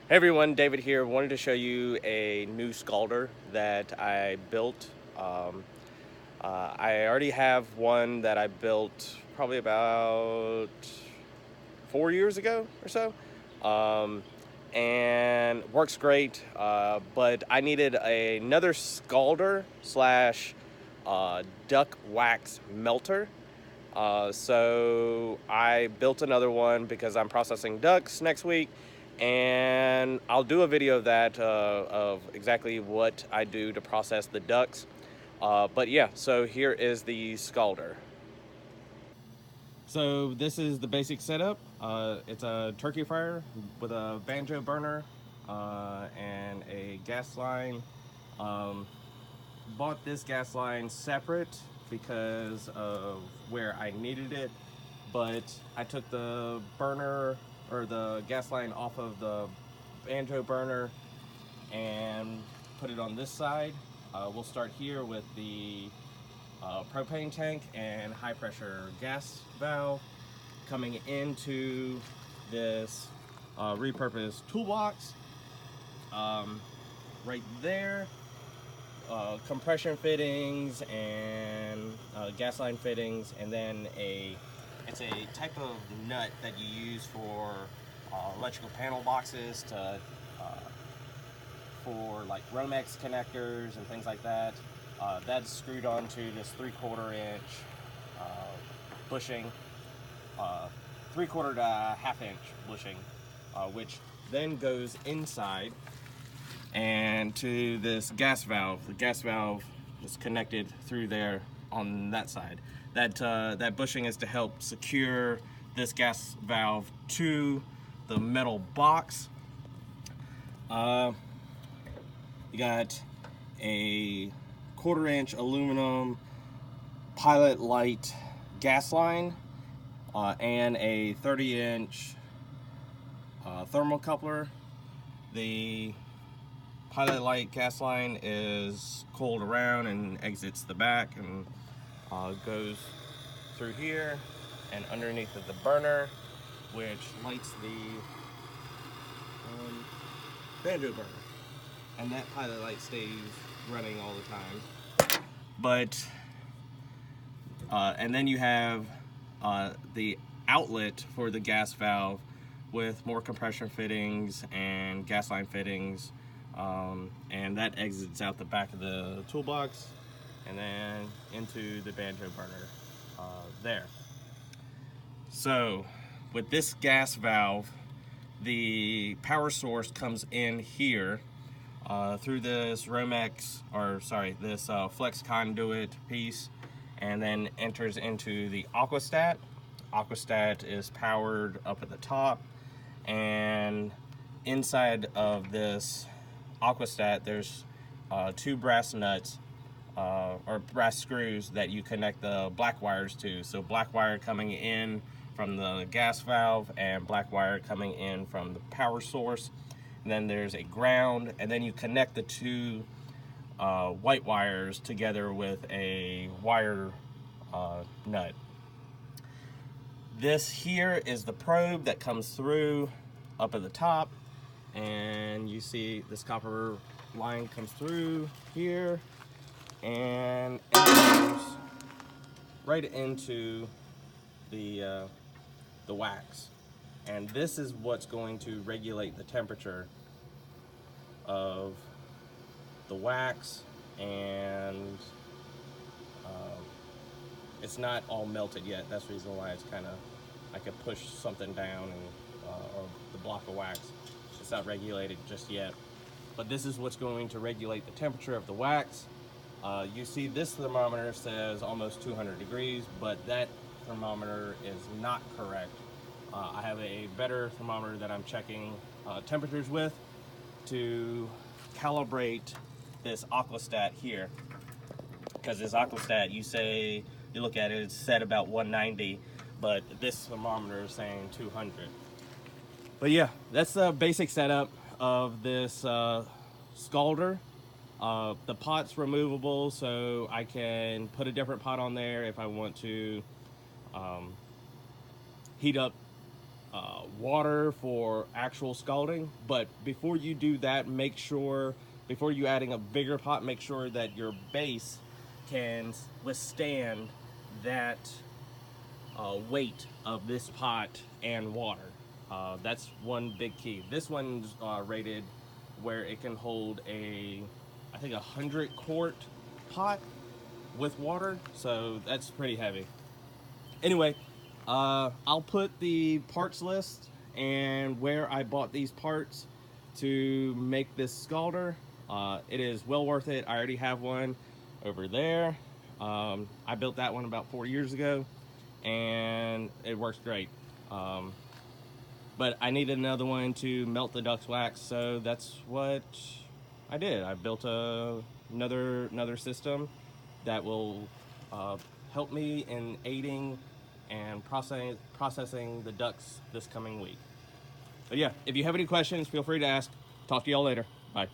Hey everyone, David here. Wanted to show you a new scalder that I built. I already have one that I built probably about 4 years ago or so, and works great. But I needed another scalder slash duck wax melter. So I built another one because I'm processing ducks next week, and I'll do a video of that of exactly what I do to process the ducks. But yeah, so here is the scalder. So this is the basic setup. It's a turkey fryer with a banjo burner and a gas line. Bought this gas line separate because of where I needed it, but I took the burner or the gas line off of the banjo burner and put it on this side. We'll start here with the propane tank and high pressure gas valve coming into this repurposed toolbox. Right there, compression fittings and gas line fittings, and then it's a type of nut that you use for electrical panel boxes to for like Romex connectors and things like that. That's screwed onto this 3/4 inch bushing, 3/4 to ½ inch bushing, which then goes inside and to this gas valve. The gas valve is connected through there on that side. That bushing is to help secure this gas valve to the metal box. You got a 1/4 inch aluminum pilot light gas line and a 30 inch thermocoupler. The pilot light gas line is coiled around and exits the back and goes through here and underneath of the burner, which lights the banjo burner, and that pilot light stays running all the time. But and then you have the outlet for the gas valve with more compression fittings and gas line fittings, and that exits out the back of the toolbox and then into the banjo burner there. So with this gas valve, the power source comes in here through this Romex, or sorry, this flex conduit piece, and then enters into the Aquastat. Aquastat is powered up at the top, and inside of this Aquastat there's 2 brass nuts or brass screws that you connect the black wires to. So black wire coming in from the gas valve and black wire coming in from the power source. And then there's a ground, and then you connect the 2 white wires together with a wire nut. This here is the probe that comes through up at the top, and you see this copper line comes through here and enters right into the wax. And this is what's going to regulate the temperature of the wax, and it's not all melted yet. That's the reason why it's kind of, I could push something down and or the block of wax. It's not regulated just yet. But this is what's going to regulate the temperature of the wax. You see this thermometer says almost 200 degrees, but that thermometer is not correct. I have a better thermometer that I'm checking temperatures with to calibrate this Aquastat here. Because this Aquastat, you look at it, it's set about 190, but this thermometer is saying 200. But yeah, that's the basic setup of this scalder. The pot's removable, so I can put a different pot on there if I want to heat up water for actual scalding. But before you do that, make sure, before you adding a bigger pot, make sure that your base can withstand that weight of this pot and water. That's one big key. This one's rated where it can hold I think 100-quart pot with water, so that's pretty heavy. Anyway, I'll put the parts list and where I bought these parts to make this scalder. It is well worth it. I already have one over there. I built that one about 4 years ago, and it works great. But I needed another one to melt the duck's wax, so that's what I did. I built another system that will help me in aiding and processing the ducks this coming week. But yeah, if you have any questions, feel free to ask. Talk to y'all later. Bye.